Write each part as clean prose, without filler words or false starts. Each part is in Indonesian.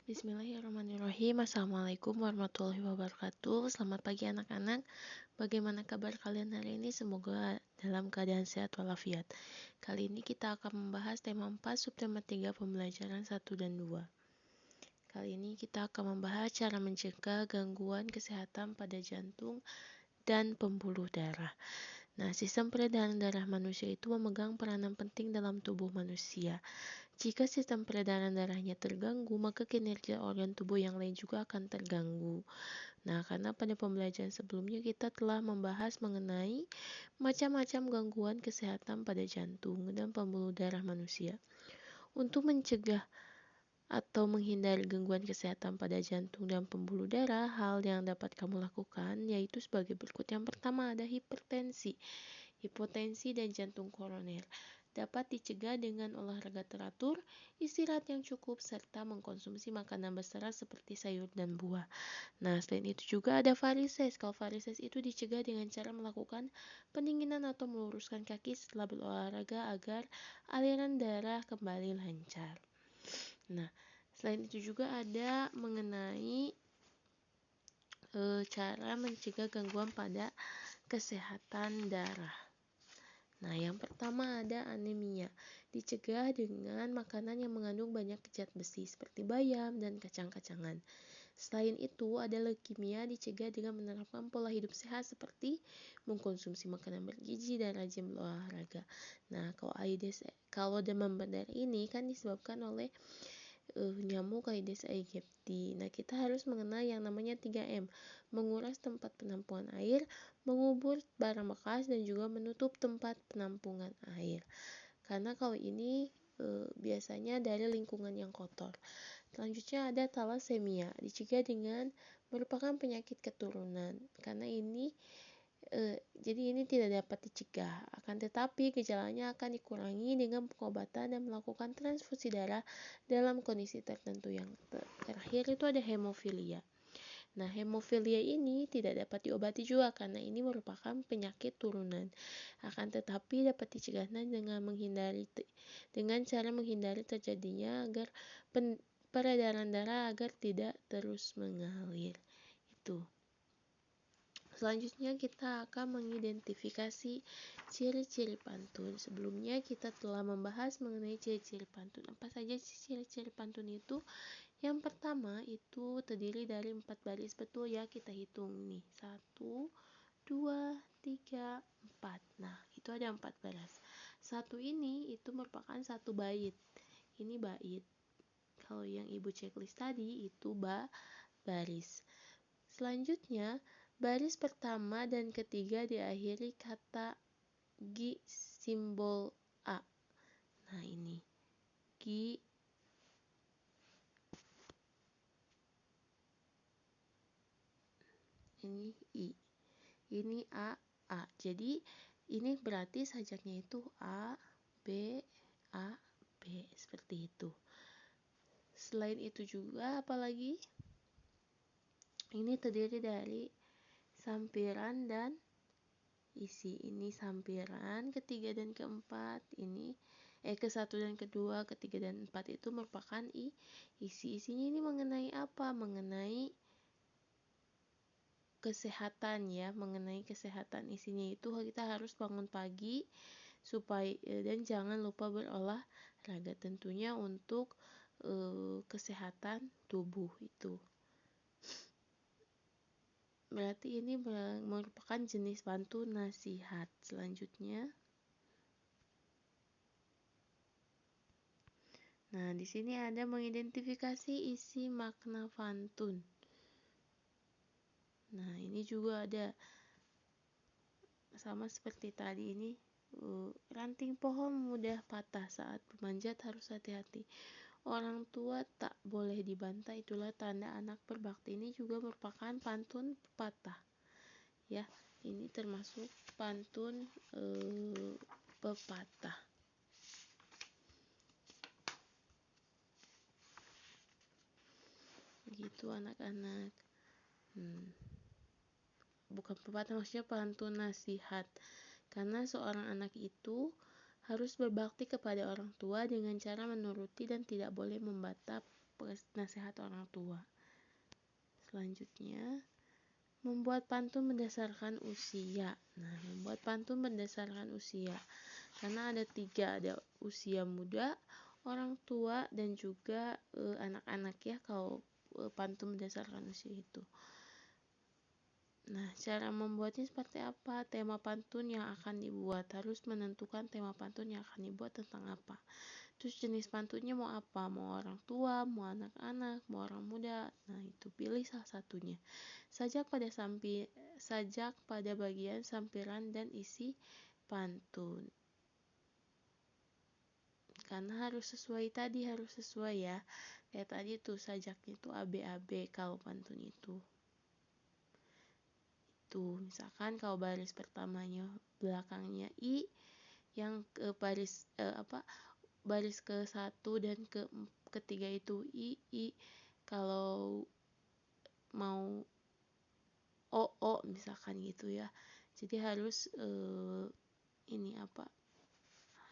Bismillahirrahmanirrahim. Assalamualaikum warahmatullahi wabarakatuh. Selamat pagi anak-anak. Bagaimana kabar kalian hari ini? Semoga dalam keadaan sehat walafiat. Kali ini kita akan membahas tema 4 subtema 3 pembelajaran 1 dan 2. Kali ini kita akan membahas cara mencegah gangguan kesehatan pada jantung dan pembuluh darah. Nah, sistem peredaran darah manusia itu memegang peranan penting dalam tubuh manusia. Jika sistem peredaran darahnya terganggu, maka kinerja organ tubuh yang lain juga akan terganggu. Nah, karena pada pembelajaran sebelumnya kita telah membahas mengenai macam-macam gangguan kesehatan pada jantung dan pembuluh darah manusia. Untuk mencegah atau menghindari gangguan kesehatan pada jantung dan pembuluh darah, hal yang dapat kamu lakukan yaitu sebagai berikut. Yang pertama ada hipertensi. Hipotensi dan jantung koroner dapat dicegah dengan olahraga teratur, istirahat yang cukup, serta mengkonsumsi makanan berserat seperti sayur dan buah. Nah, selain itu juga ada varises. Kalau varises itu dicegah dengan cara melakukan pendinginan atau meluruskan kaki setelah berolahraga agar aliran darah kembali lancar. Nah, selain itu juga ada mengenai cara mencegah gangguan pada kesehatan darah. Nah, yang pertama ada anemia. Dicegah dengan makanan yang mengandung banyak zat besi seperti bayam dan kacang-kacangan. Selain itu, ada leukemia dicegah dengan menerapkan pola hidup sehat seperti mengkonsumsi makanan bergizi dan rajin berolahraga. Nah, kalau demam berdarah ini kan disebabkan oleh nyamuk Aedes aegypti. Nah, kita harus mengenal yang namanya 3M, menguras tempat penampungan air, mengubur barang bekas, dan juga menutup tempat penampungan air. Karena kalau ini biasanya dari lingkungan yang kotor. Selanjutnya ada thalassemia, dicegah dengan merupakan penyakit keturunan. Karena ini jadi ini tidak dapat dicegah, akan tetapi gejalanya akan dikurangi dengan pengobatan dan melakukan transfusi darah dalam kondisi tertentu. Yang terakhir itu ada hemofilia. Nah, hemofilia ini tidak dapat diobati juga karena ini merupakan penyakit turunan. Akan tetapi dapat dicegah dengan cara menghindari terjadinya agar peredaran darah agar tidak terus mengalir. Itu. Selanjutnya kita akan mengidentifikasi ciri-ciri pantun. Sebelumnya kita telah membahas mengenai ciri-ciri pantun. Apa saja ciri-ciri pantun itu? Yang pertama itu terdiri dari 4 baris. Betul ya, kita hitung nih. 1, 2, 3, 4. Nah, itu ada 4 baris. Satu ini itu merupakan satu bait. Ini bait. Kalau yang ibu checklist tadi itu baris. Selanjutnya, baris pertama dan ketiga diakhiri kata G simbol A. Nah, ini G, ini I, ini A. Jadi ini berarti sajaknya itu A, B, seperti itu. Selain itu juga apalagi? Ini terdiri dari sampiran dan isi. Ini sampiran ketiga dan keempat. Ini ke satu dan kedua, ketiga dan empat itu merupakan isi. Isinya ini mengenai apa? Mengenai kesehatan ya, mengenai kesehatan. Isinya itu kita harus bangun pagi supaya dan jangan lupa berolahraga tentunya untuk kesehatan tubuh itu. Berarti ini merupakan jenis pantun nasihat. Selanjutnya, nah di sini ada mengidentifikasi isi makna pantun. Nah, ini juga ada sama seperti tadi ini. Ranting pohon mudah patah, saat memanjat harus hati-hati. Orang tua tak boleh dibantai, itulah tanda anak berbakti. Ini juga merupakan pantun pepatah. Ya, ini termasuk pantun pepatah. Gitu anak-anak. Bukan pepatah, maksudnya pantun nasihat. Karena seorang anak itu harus berbakti kepada orang tua dengan cara menuruti dan tidak boleh membantah nasihat orang tua. Selanjutnya, membuat pantun berdasarkan usia. Nah, membuat pantun berdasarkan usia. Karena ada 3, ada usia muda, orang tua, dan juga anak-anak ya kalau pantun berdasarkan usia itu. Nah, cara membuatnya seperti apa? Tema pantun yang akan dibuat. Harus menentukan tema pantun yang akan dibuat tentang apa. Terus jenis pantunnya mau apa? Mau orang tua, mau anak-anak, mau orang muda. Nah, itu pilih salah satunya. Sajak pada bagian sampiran dan isi pantun. Karena harus sesuai ya. Kayak tadi tuh sajaknya itu AB kalau pantun itu. Tuh, misalkan kalau baris pertamanya belakangnya I, yang ke baris ke 1 dan ketiga itu I. Kalau mau O misalkan gitu ya. Jadi harus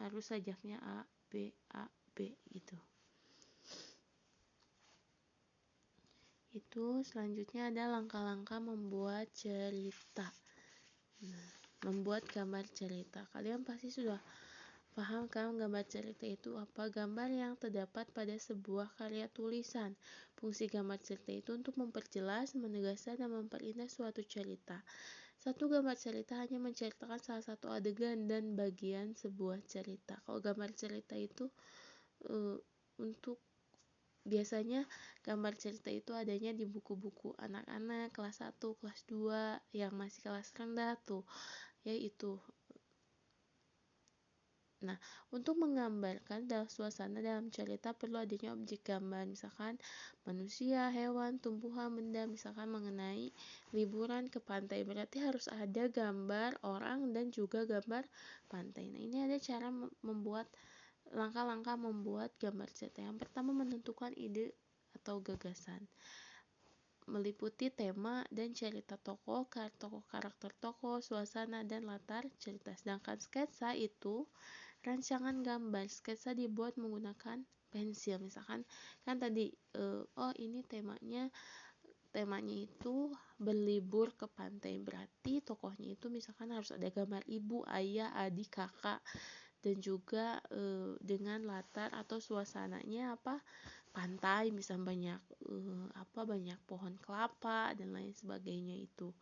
harus sajaknya A B gitu. Itu selanjutnya ada langkah-langkah membuat cerita. Nah, membuat gambar cerita. Kalian pasti sudah paham kan gambar cerita itu apa? Gambar yang terdapat pada sebuah karya tulisan. Fungsi gambar cerita itu untuk memperjelas, menegaskan, dan memperindah suatu cerita. Satu gambar cerita hanya menceritakan salah satu adegan dan bagian sebuah cerita. Kalau gambar cerita itu untuk biasanya gambar cerita itu adanya di buku-buku anak-anak kelas 1, kelas 2 yang masih kelas rendah tuh, yaitu. Nah, untuk menggambarkan dalam suasana dalam cerita perlu adanya objek gambar, misalkan manusia, hewan, tumbuhan, benda, misalkan mengenai liburan ke pantai, berarti harus ada gambar orang dan juga gambar pantai. Nah, ini ada cara membuat langkah-langkah membuat gambar cerita. Yang pertama, menentukan ide atau gagasan. Meliputi tema dan cerita tokoh, karakter tokoh, suasana, dan latar cerita. Sedangkan sketsa itu rancangan gambar. Sketsa dibuat menggunakan pensil. Misalkan kan tadi ini temanya itu berlibur ke pantai. Berarti tokohnya itu misalkan harus ada gambar ibu, ayah, adik, kakak, dan juga dengan latar atau suasananya pantai, misalnya banyak pohon kelapa dan lain sebagainya itu.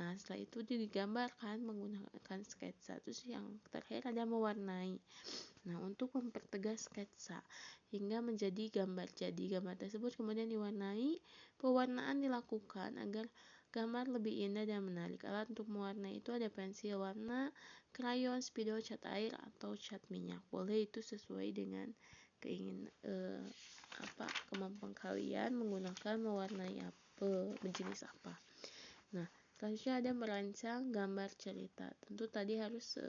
Nah, setelah itu digambarkan menggunakan sketsa. Terus yang terakhir ada mewarnai. Nah, untuk mempertegas sketsa hingga menjadi gambar. Jadi gambar tersebut kemudian diwarnai. Pewarnaan dilakukan agar gambar lebih indah dan menarik. Alat untuk mewarnai itu ada pensil warna, krayon, spidol, cat air, atau cat minyak. Boleh itu sesuai dengan kemampuan kalian menggunakan mewarnai jenis apa. Nah, selanjutnya ada merancang gambar cerita. Tentu tadi harus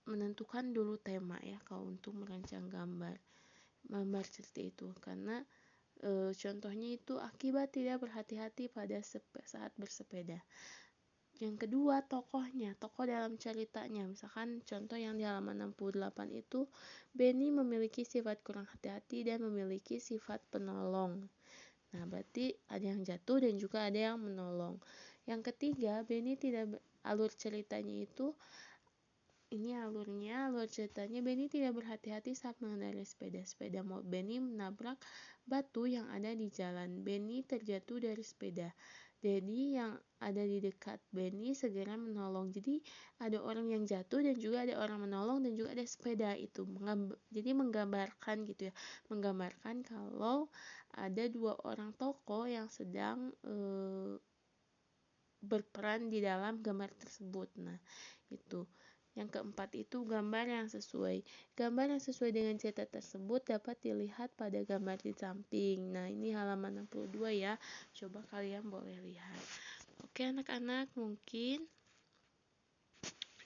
menentukan dulu tema ya kalau untuk merancang gambar cerita itu, karena contohnya itu akibat tidak berhati-hati pada saat bersepeda. Yang kedua, tokoh dalam ceritanya. Misalkan contoh yang di halaman 68 itu, Benny memiliki sifat kurang hati-hati dan memiliki sifat penolong. Nah, berarti ada yang jatuh dan juga ada yang menolong. Yang ketiga, Benny alur ceritanya Benny tidak berhati-hati saat mengendarai sepeda. Benny menabrak batu yang ada di jalan. Benny terjatuh dari sepeda. Jadi yang ada di dekat Benny segera menolong. Jadi ada orang yang jatuh dan juga ada orang menolong dan juga ada sepeda itu. Jadi menggambarkan gitu ya. Menggambarkan kalau ada 2 orang tokoh yang sedang berperan di dalam gambar tersebut. Nah, itu. Yang keempat itu gambar yang sesuai. Gambar yang sesuai dengan cerita tersebut dapat dilihat pada gambar di samping. Nah, ini halaman 62 ya. Coba kalian boleh lihat. Oke anak-anak, mungkin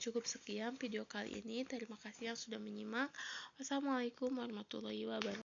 cukup sekian video kali ini. Terima kasih yang sudah menyimak. Wassalamualaikum warahmatullahi wabarakatuh.